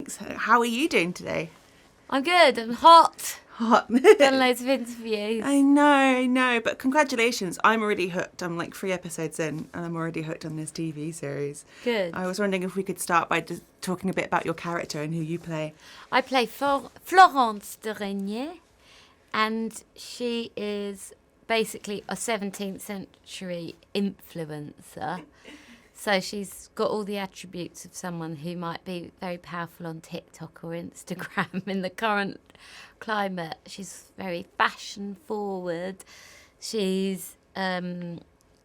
So how are you doing today? I'm good. I'm hot. Hot. Done loads of interviews. I know. But congratulations. I'm already hooked. I'm like 3 episodes in and I'm already hooked on this TV series. Good. I was wondering if we could start by just talking a bit about your character and who you play. I play Florence de Régnier, and she is basically a 17th century influencer. So she's got all the attributes of someone who might be very powerful on TikTok or Instagram in the current climate. She's very fashion forward. She's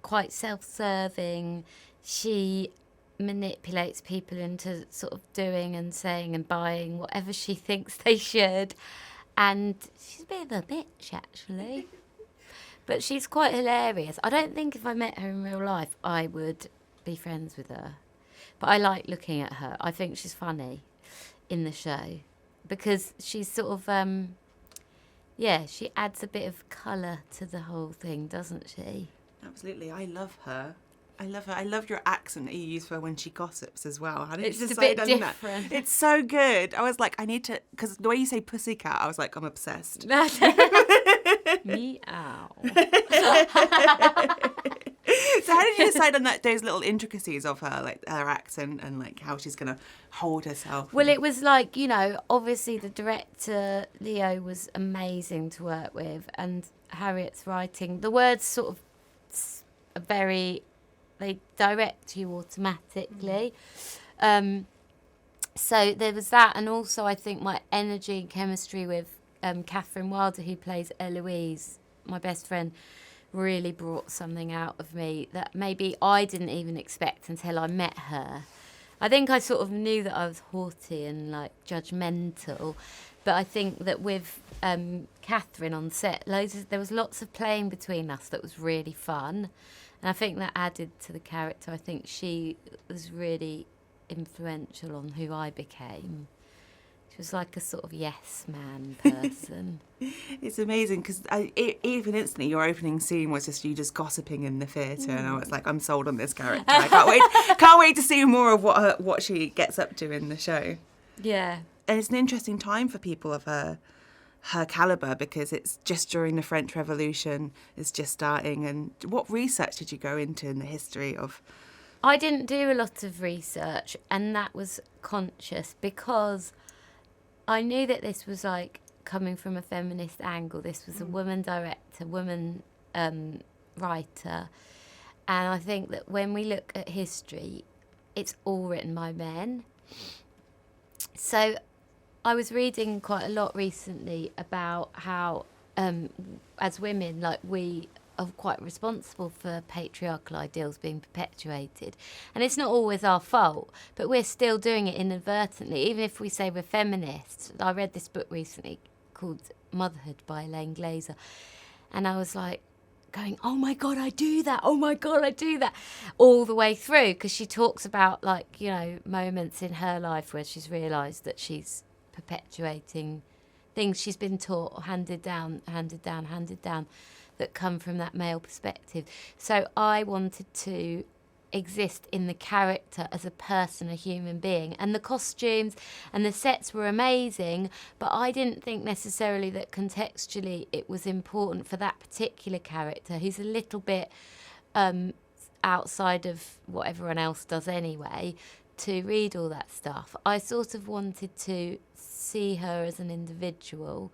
quite self-serving. She manipulates people into sort of doing and saying and buying whatever she thinks they should. And she's a bit of a bitch, actually. But she's quite hilarious. I don't think if I met her in real life, I would be friends with her. But I like looking at her. I think she's funny in the show because she's sort of, she adds a bit of colour to the whole thing, doesn't she? Absolutely. I love her. I love your accent that you use for when she gossips as well. How did It's you a decide bit on different. that? It's so good. I was like, I need to, because the way you say pussycat, I was like, I'm obsessed. Meow. So how did you decide on those little intricacies of her, like her accent and like how she's going to hold herself? Well, it was like, obviously the director, Leo, was amazing to work with, and Harriet's writing. The words sort of are they direct you automatically. So there was that, and also I think my energy and chemistry with Catherine Wilder, who plays Eloise, my best friend, really brought something out of me that maybe I didn't even expect until I met her. I think I sort of knew that I was haughty and like judgmental, but I think that with Catherine on set, there was lots of playing between us that was really fun, and I think that added to the character. I think she was really influential on who I became. She was like a sort of yes man person. It's amazing because even instantly your opening scene was just you just gossiping in the theatre, and I was like, I'm sold on this character. I can't wait to see more of what she gets up to in the show. Yeah, and it's an interesting time for people of her calibre because it's just during the French Revolution, it's just starting. And what research did you go into in the history of? I didn't do a lot of research, and that was conscious because I knew that this was like coming from a feminist angle. This was a woman director, woman writer. And I think that when we look at history, it's all written by men. So I was reading quite a lot recently about how, as women, like we are quite responsible for patriarchal ideals being perpetuated. And it's not always our fault, but we're still doing it inadvertently, even if we say we're feminists. I read this book recently called Motherhood by Elaine Glazer, and I was like going, oh my God, I do that. Oh my God, I do that. All the way through, because she talks about moments in her life where she's realised that she's perpetuating things she's been taught, handed down, that come from that male perspective. So I wanted to exist in the character as a person, a human being. And the costumes and the sets were amazing, but I didn't think necessarily that contextually it was important for that particular character, who's a little bit outside of what everyone else does anyway, to read all that stuff. I sort of wanted to see her as an individual.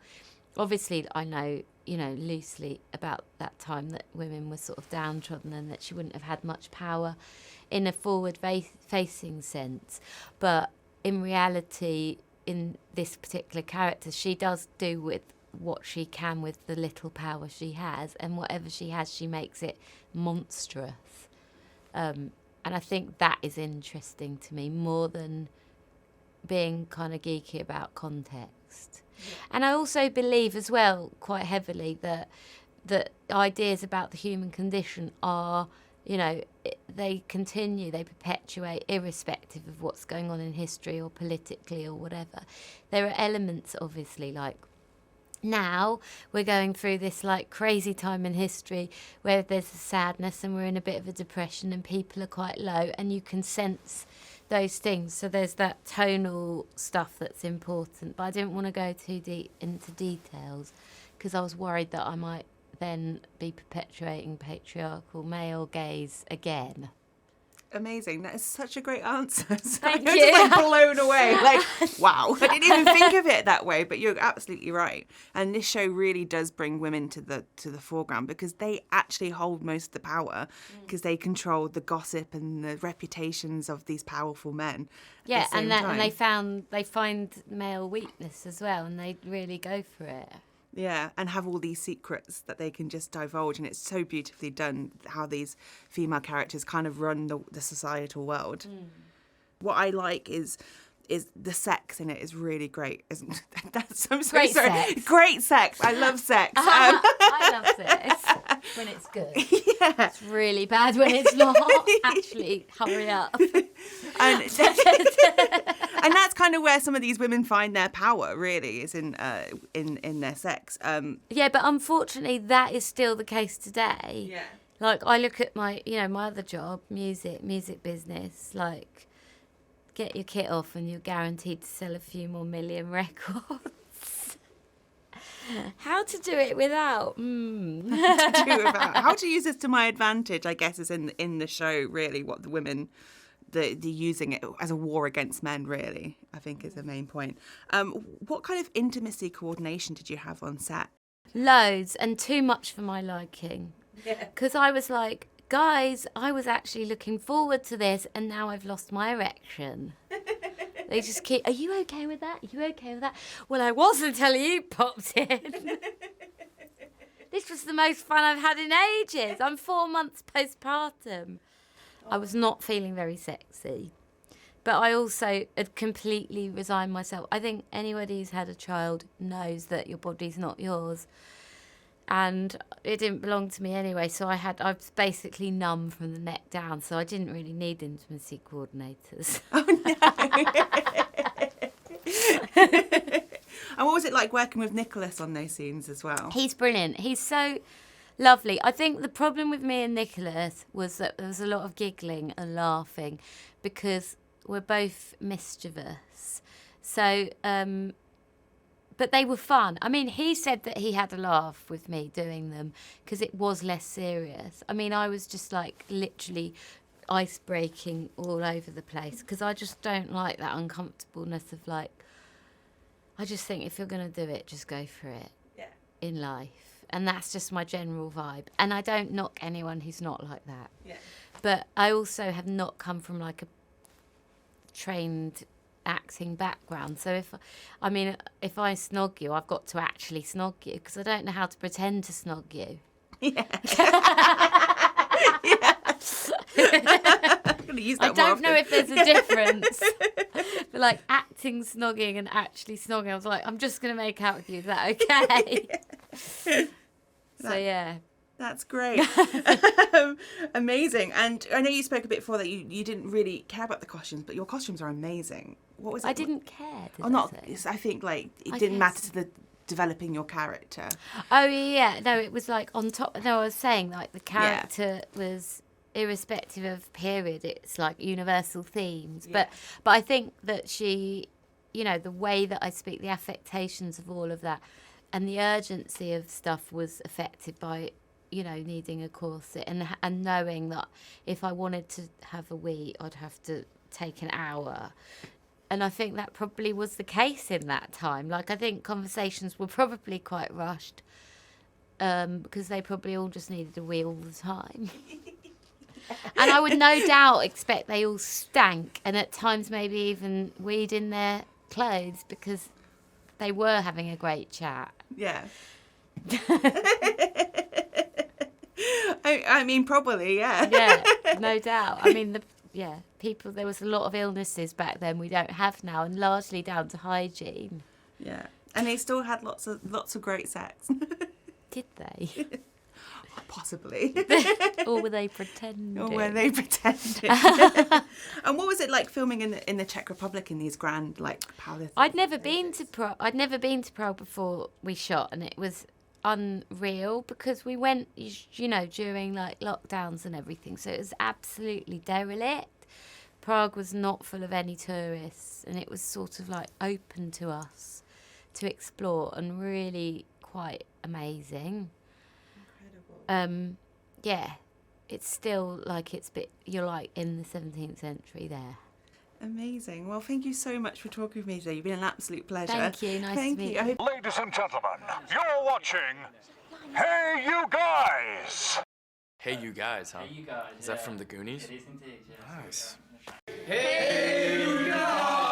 Obviously, I know, loosely about that time that women were sort of downtrodden and that she wouldn't have had much power in a forward-facing sense. But in reality, in this particular character, she does do with what she can with the little power she has, and whatever she has, she makes it monstrous. And I think that is interesting to me, more than being kind of geeky about context. And I also believe as well, quite heavily, that ideas about the human condition are, they continue, they perpetuate irrespective of what's going on in history or politically or whatever. There are elements, obviously, like now we're going through this like crazy time in history where there's a sadness and we're in a bit of a depression and people are quite low, and you can sense those things. So there's that tonal stuff that's important, but I didn't want to go too deep into details because I was worried that I might then be perpetuating patriarchal male gaze again. Amazing. That is such a great answer. Thank I'm you. just like blown away. Like, wow. I didn't even think of it that way, but you're absolutely right. And this show really does bring women to the foreground because they actually hold most of the power because they control the gossip and the reputations of these powerful men. Yeah, and they find male weakness as well, and they really go for it. Yeah, and have all these secrets that they can just divulge, and it's so beautifully done how these female characters kind of run the societal world. What I like is the sex in it is really great, isn't it? I'm so Great sorry. sex. Great sex. I love sex. I love sex when it's good. Yeah. It's really bad when it's not. Actually, hurry up. And that's kind of where some of these women find their power, really, is in their sex. Yeah, but unfortunately, that is still the case today. Yeah. Like, I look at my other job, music business, like, get your kit off and you're guaranteed to sell a few more million records. How to do it without? How to use this to my advantage, I guess, is in the show, really, what the women... The using it as a war against men, really, I think is the main point. What kind of intimacy coordination did you have on set? Loads, and too much for my liking. Yeah. Because I was like, guys, I was actually looking forward to this, and now I've lost my erection. They just keep, are you okay with that? Are you okay with that? Well, I was until you popped in. This was the most fun I've had in ages. I'm 4 months postpartum. I was not feeling very sexy. But I also had completely resigned myself. I think anybody who's had a child knows that your body's not yours. And it didn't belong to me anyway, so I was basically numb from the neck down, so I didn't really need intimacy coordinators. Oh, no. And what was it like working with Nicholas on those scenes as well? He's brilliant. He's so... lovely. I think the problem with me and Nicholas was that there was a lot of giggling and laughing because we're both mischievous. So, but they were fun. I mean, he said that he had a laugh with me doing them because it was less serious. I mean, I was just like literally ice breaking all over the place because I just don't like that uncomfortableness of like, I just think if you're going to do it, just go for it in life. And that's just my general vibe. And I don't knock anyone who's not like that. Yeah. But I also have not come from like a trained acting background. So if I snog you, I've got to actually snog you because I don't know how to pretend to snog you. Yeah. I don't know if there's a difference. But like acting snogging and actually snogging, I was like, I'm just going to make out with you. Is that okay? So yeah. That's great. Amazing. And I know you spoke a bit before that you didn't really care about the costumes, but your costumes are amazing. What was it? I didn't care. I think like it didn't matter to the developing your character. Oh yeah, no, it was like on top. No, I was saying like the character was irrespective of period. It's like universal themes. Yeah. But I think that she, the way that I speak, the affectations of all of that, and the urgency of stuff was affected by, needing a corset and knowing that if I wanted to have a wee, I'd have to take an hour. And I think that probably was the case in that time. Like, I think conversations were probably quite rushed because they probably all just needed a wee all the time. And I would no doubt expect they all stank and at times maybe even weed in their clothes because they were having a great chat. Yeah. I mean, probably, yeah. Yeah, no doubt. I mean, people, there was a lot of illnesses back then we don't have now, and largely down to hygiene. Yeah. And they still had lots of great sex. Did they? Possibly. Or were they pretending? And what was it like filming in the Czech Republic in these grand palaces? I'd never been to Prague before we shot, and it was unreal because we went, during lockdowns and everything, so it was absolutely derelict. Prague was not full of any tourists, and it was sort of like open to us to explore, and really quite amazing. Incredible. Yeah, it's still like you're like in the 17th century there. Amazing. Well, thank you so much for talking with me today. You've been an absolute pleasure. Thank you. Nice to meet you. Ladies and gentlemen, you're watching Hey You Guys! Hey You Guys, huh? Hey, you guys. Is that from the Goonies? It is indeed, yeah. Nice. Hey You Guys!